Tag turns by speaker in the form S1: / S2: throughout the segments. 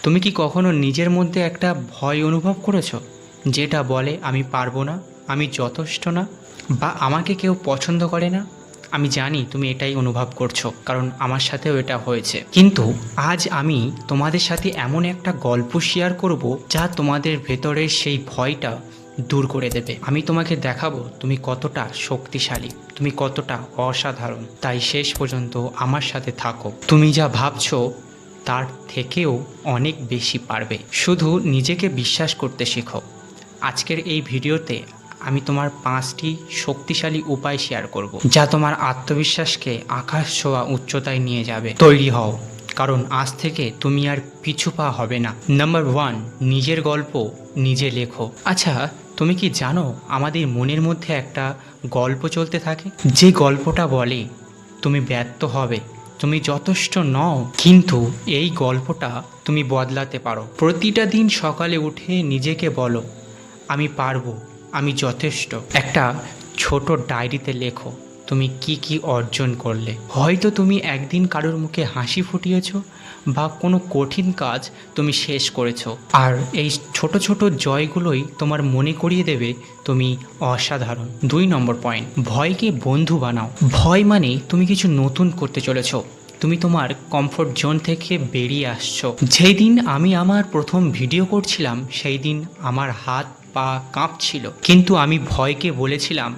S1: তুমি কি কখনো নিজের মধ্যে একটা ভয় অনুভব করেছো, যেটা বলে আমি পারবো না, আমি যথেষ্ট না, বা আমাকে কেউ পছন্দ করে না? আমি জানি তুমি এটাই অনুভব করছো, কারণ আমার সাথেও এটা হয়েছে। কিন্তু আজ আমি তোমাদের সাথে এমন একটা গল্প শেয়ার করব যা তোমাদের ভেতরের সেই ভয়টা দূর করে দেবে। আমি তোমাকে দেখাবো তুমি কতটা শক্তিশালী, তুমি কতটা অসাধারণ। তাই শেষ পর্যন্ত আমার সাথে থাকো। তুমি যা ভাবছো তার থেকেও অনেক বেশি পারবে। শুধু নিজেকে বিশ্বাস করতে শেখো। আজকের এই ভিডিওতে আমি তোমার 5টি শক্তিশালী উপায় শেয়ার করব, যা তোমার আত্মবিশ্বাসকে আকাশ ছোঁয়া উচ্চতায় নিয়ে যাবে। তৈরি হও, কারণ আজ থেকে তুমি আর পিছু পা হবে না। নাম্বার 1, নিজের গল্প নিজে লেখো। আচ্ছা, তুমি কি জানো আমাদের মনের মধ্যে একটা গল্প চলতে থাকে, যে গল্পটা বলে তুমি ব্যর্থ হবে, তুমি যথেষ্ট নও। কিন্তু এই গল্পটা তুমি বদলাতে পারো। প্রতিটা দিন সকালে উঠে নিজেকে বলো, আমি পারবো, আমি যথেষ্ট। একটা ছোট ডায়েরিতে লেখো তুমি কি কি অর্জন করলে। হয়তো তুমি একদিন কারোর মুখে হাসি ফুটিয়েছো, বা কোনো কঠিন কাজ তুমি শেষ করেছো। আর এই ছোট ছোট জয়গুলোই তোমার মনে করিয়ে দেবে তুমি অসাধারণ। 2 নম্বর পয়েন্ট, ভয়কে বন্ধু বানাও। ভয় মানে তুমি কিছু নতুন করতে চলেছো, তুমি তোমার কমফোর্ট জোন থেকে বেরিয়ে আসছো। যেই দিন আমি আমার প্রথম ভিডিও করছিলাম, সেই দিন আমার হাত পা কাঁপছিল, কিন্তু আমি ভয়কে বলেছিলাম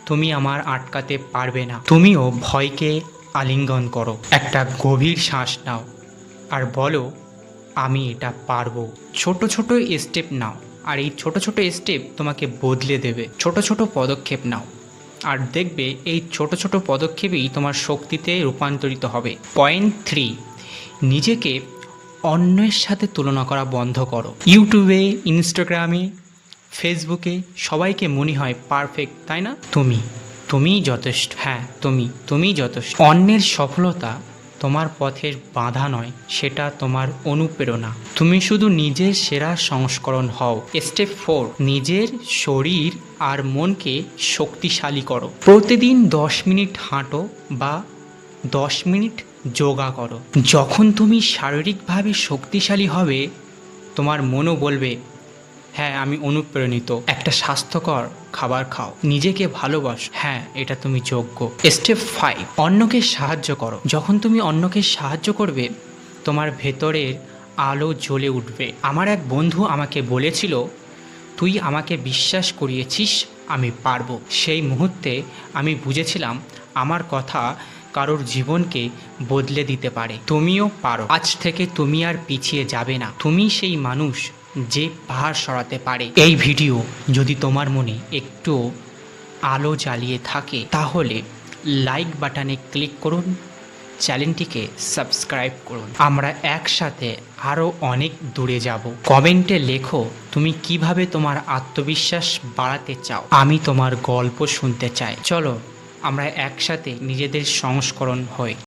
S1: তুমি আমার আটকাতে পারবে না। তুমিও ভয়কে আলিঙ্গন করো, একটা গভীর শ্বাস নাও আর বলো আমি এটা পারবো। ছোট ছোট স্টেপ নাও, আর এই ছোট ছোট স্টেপ তোমাকে বদলে দেবে। ছোট ছোট পদক্ষেপ নাও, আর দেখবে এই ছোট ছোট পদক্ষেপই তোমার শক্তিতে রূপান্তরিত হবে। পয়েন্ট 3, নিজেকে অন্যের সাথে তুলনা করা বন্ধ করো। ইউটিউবে, ইনস্টাগ্রামে, ফেসবুকে সবাইকে মনে হয় পারফেক্ট, তাই না? তুমিই যথেষ্ট। হ্যাঁ, তুমিই যথেষ্ট। অন্যের সফলতা তোমার পথের বাধা নয়, সেটা তোমার অনুপ্রেরণা। তুমি শুধু নিজের সেরা সংস্করণ হও। স্টেপ 4, নিজের শরীর আর মনকে শক্তিশালী করো। প্রতিদিন 10 মিনিট হাঁটো বা 10 মিনিট যোগা করো। যখন তুমি শারীরিকভাবে শক্তিশালী হবে, তোমার মনও বলবে হ্যাঁ আমি অনুপ্রাণিত। একটা স্বাস্থ্যকর খাবার খাও, নিজেকে ভালোবাসো, হ্যাঁ এটা তুমি যোগ্য। স্টেপ 5, অন্যকে সাহায্য করো। যখন তুমি অন্যকে সাহায্য করবে, তোমার ভেতরের আলো জ্বলে উঠবে। আমার এক বন্ধু আমাকে বলেছিল, তুই আমাকে বিশ্বাস করিয়েছিস আমি পারবো। সেই মুহূর্তে আমি বুঝেছিলাম আমার কথা কারোর জীবনকে বদলে দিতে পারে। তুমিও পারো। আজ থেকে তুমি আর পিছিয়ে যাবে না। তুমি সেই মানুষ যে পাহাড় সরাতে পারে। এই ভিডিও যদি তোমার মনে একটু আলো জ্বালিয়ে থাকে, তাহলে লাইক বাটনে ক্লিক করুন, চ্যানেলটিকে সাবস্ক্রাইব করুন। আমরা একসাথে আরও অনেক দূরে যাব। কমেন্টে লেখো তুমি কিভাবে তোমার আত্মবিশ্বাস বাড়াতে চাও। আমি তোমার গল্প শুনতে চাই। চলো আমরা একসাথে নিজেদের সংস্করণ হই।